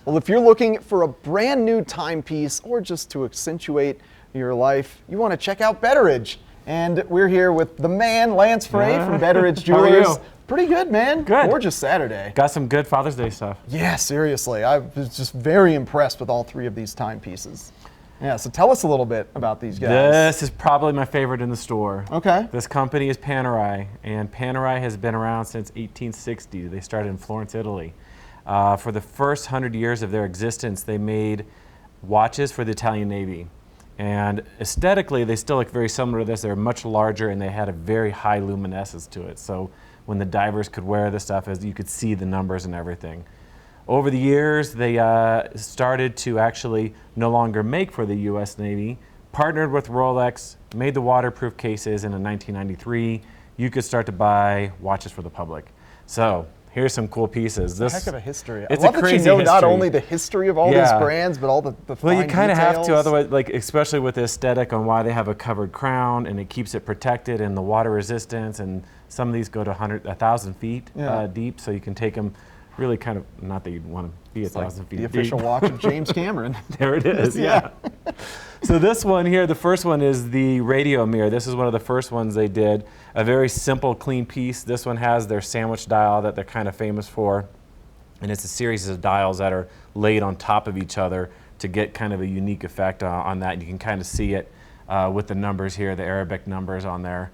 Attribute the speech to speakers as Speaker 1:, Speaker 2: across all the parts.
Speaker 1: Well, if you're looking for a brand new timepiece or just to accentuate your life, you want to check out Betteridge. And we're here with the man, Lance Frey from Betteridge Jewelers.
Speaker 2: How are you?
Speaker 1: Pretty good, man.
Speaker 2: Good.
Speaker 1: Gorgeous Saturday.
Speaker 2: Got some good Father's Day stuff.
Speaker 1: Yeah, seriously. I was just very impressed with all three of these timepieces. Yeah, so tell us a little bit about these guys.
Speaker 2: This is probably my favorite in the store.
Speaker 1: Okay.
Speaker 2: This company is Panerai, and Panerai has been around since 1860. They started in Florence, Italy. For the first 100 years of their existence, they made watches for the Italian Navy. And aesthetically, they still look very similar to this. They're much larger, and they had a very high luminescence to it. So when the divers could wear this stuff, as you could see the numbers and everything. Over the years, they started to actually no longer make for the U.S. Navy, partnered with Rolex, made the waterproof cases, and in 1993, you could start to buy watches for the public. So here's some cool pieces.
Speaker 1: This heck of a history.
Speaker 2: It's
Speaker 1: I love
Speaker 2: a crazy
Speaker 1: that you know
Speaker 2: history.
Speaker 1: Not only the history of all these brands, but all the fine
Speaker 2: Well, you kind of have
Speaker 1: details.
Speaker 2: to, otherwise, like especially with the aesthetic on why they have a covered crown and it keeps it protected and the water resistance. And some of these go to 1,000 feet deep, so you can take them. Really kind of, not that you'd want to be 1,000 feet deep.
Speaker 1: The official watch of James Cameron.
Speaker 2: There it is, yeah. So this one here, the first one is the radio mirror. This is one of the first ones they did. A very simple, clean piece. This one has their sandwich dial that they're kind of famous for. And it's a series of dials that are laid on top of each other to get kind of a unique effect on that. You can kind of see it with the numbers here, the Arabic numbers on there.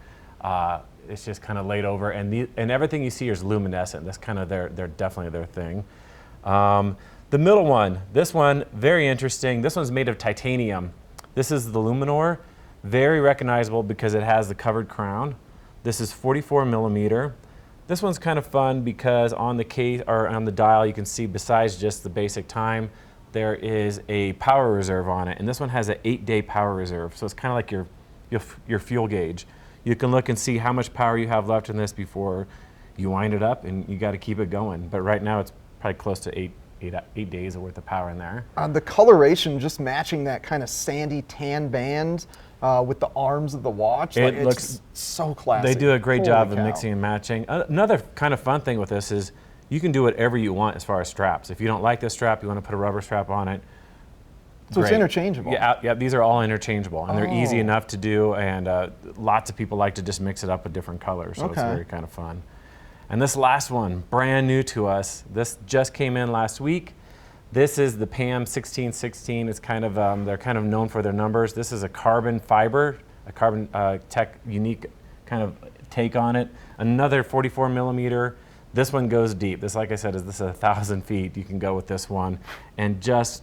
Speaker 2: It's just kind of laid over, and everything you see is luminescent. That's kind of they're definitely their thing. The middle one, this one, very interesting. This one's made of titanium. This is the Luminor, very recognizable because it has the covered crown. This is 44 millimeter. This one's kind of fun because on the case or on the dial, you can see besides just the basic time, there is a power reserve on it, and this one has an 8-day power reserve. So it's kind of like your fuel gauge. You can look and see how much power you have left in this before you wind it up, and you got to keep it going. But right now, it's probably close to eight days worth of power in there.
Speaker 1: The coloration, just matching that kind of sandy tan band with the arms of the watch,
Speaker 2: It looks
Speaker 1: so classy.
Speaker 2: They do a great job
Speaker 1: Holy
Speaker 2: of
Speaker 1: cow.
Speaker 2: mixing and matching. Another kind of fun thing with this is you can do whatever you want as far as straps. If you don't like this strap, you want to put a rubber strap on it.
Speaker 1: So it's interchangeable.
Speaker 2: Yeah, these are all interchangeable, and they're easy enough to do, and lots of people like to just mix it up with different colors, so it's very kind of fun. And this last one, brand new to us. This just came in last week. This is the PAM 1616. It's kind of, they're kind of known for their numbers. This is a carbon fiber, a carbon tech unique kind of take on it. Another 44 millimeter. This one goes deep. This, like I said, is 1,000 feet. You can go with this one, and just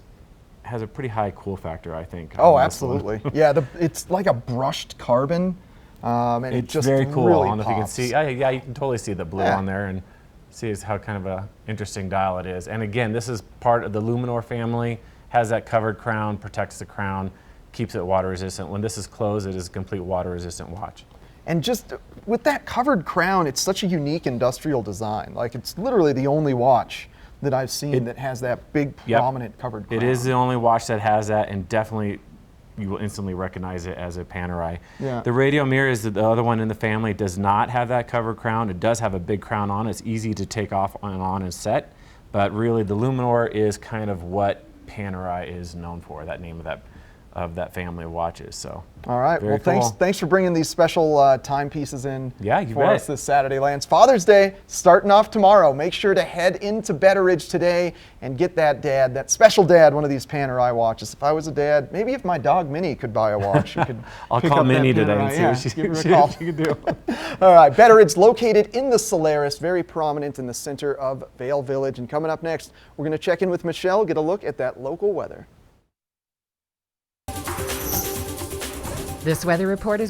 Speaker 2: has a pretty high cool factor, I think.
Speaker 1: Oh, absolutely. Yeah, it's like a brushed carbon, and
Speaker 2: it's
Speaker 1: just
Speaker 2: very cool.
Speaker 1: Really
Speaker 2: I don't know if you can
Speaker 1: pops.
Speaker 2: see. Yeah, you can totally see the blue on there, and see how kind of a interesting dial it is. And again, this is part of the Luminor family. Has that covered crown, protects the crown, keeps it water resistant. When this is closed, it is a complete water resistant watch.
Speaker 1: And just with that covered crown, it's such a unique industrial design. Like, it's literally the only watch that I've seen that has that big, prominent covered crown.
Speaker 2: It is the only watch that has that, and definitely you will instantly recognize it as a Panerai.
Speaker 1: Yeah.
Speaker 2: The radio mirror is the other one in the family. It does not have that covered crown. It does have a big crown on it. It's easy to take off and on and set, but really the Luminor is kind of what Panerai is known for, that name of that family of watches. So
Speaker 1: all right, well, thanks for bringing these special timepieces in for us this Saturday, Lance. Father's Day starting off tomorrow. Make sure to head into Betteridge today and get that special dad, one of these Panerai watches. If I was a dad, maybe if my dog Minnie could buy a watch, she could
Speaker 2: I'll call Minnie today and see what she can do.
Speaker 1: All right, Betteridge, located in the Solaris, very prominent in the center of Vail Village. And coming up next, we're going to check in with Michelle, get a look at that local weather.
Speaker 3: This weather report is